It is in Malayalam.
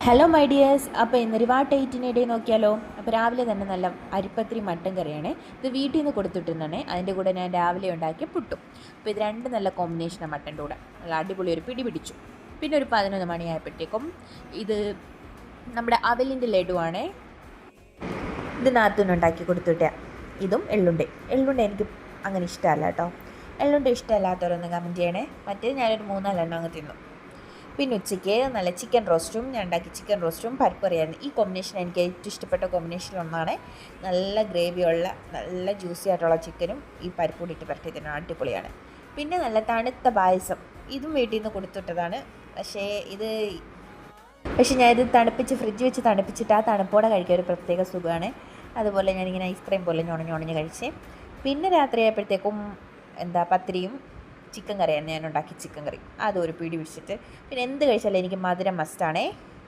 Hello my dears. അപ്പോൾ ഇന്ന് റിവാർഡ് ഡേറ്റിനിടെ നോക്കിയാലോ. അപ്പോൾ രാവിലെ തന്നെ നല്ല അരിപ്പത്തിരി മട്ടൻ കറിയാണേ. ഇത് വീട്ടിൽ നിന്ന് കൊടുത്തിട്ടുണ്ടാണേ. അതിൻ്റെ കൂടെ ഞാൻ രാവിലെ ഉണ്ടാക്കിയ പുട്ടും. അപ്പോൾ ഇത് രണ്ട് നല്ല കോമ്പിനേഷനാണ് മട്ടൻ്റെ കൂടെ. നല്ല അടിപൊളി ഒരു പിടി പിടിച്ചു. പിന്നെ ഒരു 11 മണിയായപ്പോഴത്തേക്കും ഇത് നമ്മുടെ അവലിൻ്റെ ലഡുവാണേ. ഇത് നാത്തൂനുണ്ടാക്കി കൊടുത്തിട്ടേ. ഇതും എള്ളുണ്ട. എനിക്ക് അങ്ങനെ ഇഷ്ടമല്ല കേട്ടോ. എള്ളുണ്ട ഇഷ്ടമല്ലാത്തവരൊന്ന് കമൻറ്റ് ചെയ്യണേ. മറ്റേ ഞാനൊരു 3-4 അങ്ങ് തിന്നു. പിന്നെ ഉച്ചയ്ക്ക് നല്ല ചിക്കൻ റോസ്റ്റും ഞാൻ ഉണ്ടാക്കി. ചിക്കൻ റോസ്റ്റും പരിപ്പ് കറിയായിരുന്നു. ഈ കോമ്പിനേഷൻ എനിക്ക് ഏറ്റവും ഇഷ്ടപ്പെട്ട കോമ്പിനേഷനൊന്നാണ്. നല്ല ഗ്രേവിയുള്ള നല്ല ജ്യൂസി ആയിട്ടുള്ള ചിക്കനും ഈ പരിപ്പ് കൂടി ഇട്ട് പുരട്ടി തിന്നാൻ അടിപൊളിയാണ്. പിന്നെ നല്ല തണുത്ത പായസം. ഇതും വീട്ടിൽ നിന്ന് കൊടുത്തിട്ടതാണ്. പക്ഷേ ഞാനിത് തണുപ്പിച്ച് ഫ്രിഡ്ജ് വെച്ച് തണുപ്പിച്ചിട്ട് ആ തണുപ്പോടെ കഴിക്കാൻ ഒരു പ്രത്യേക സുഖമാണ്. അതുപോലെ ഞാനിങ്ങനെ ഐസ്ക്രീം പോലെ ഞൊണഞ്ഞ് കഴിച്ചേ. പിന്നെ രാത്രി ആയപ്പോഴത്തേക്കും പത്തിരിയും ചിക്കൻ കറിയാണ് ഞാൻ ഉണ്ടാക്കി. ചിക്കൻ കറി അതൊരു പിടി പിടിച്ചിട്ട് പിന്നെ എന്ത് കഴിച്ചാലും എനിക്ക് മധുരം മസ്റ്റാണേ.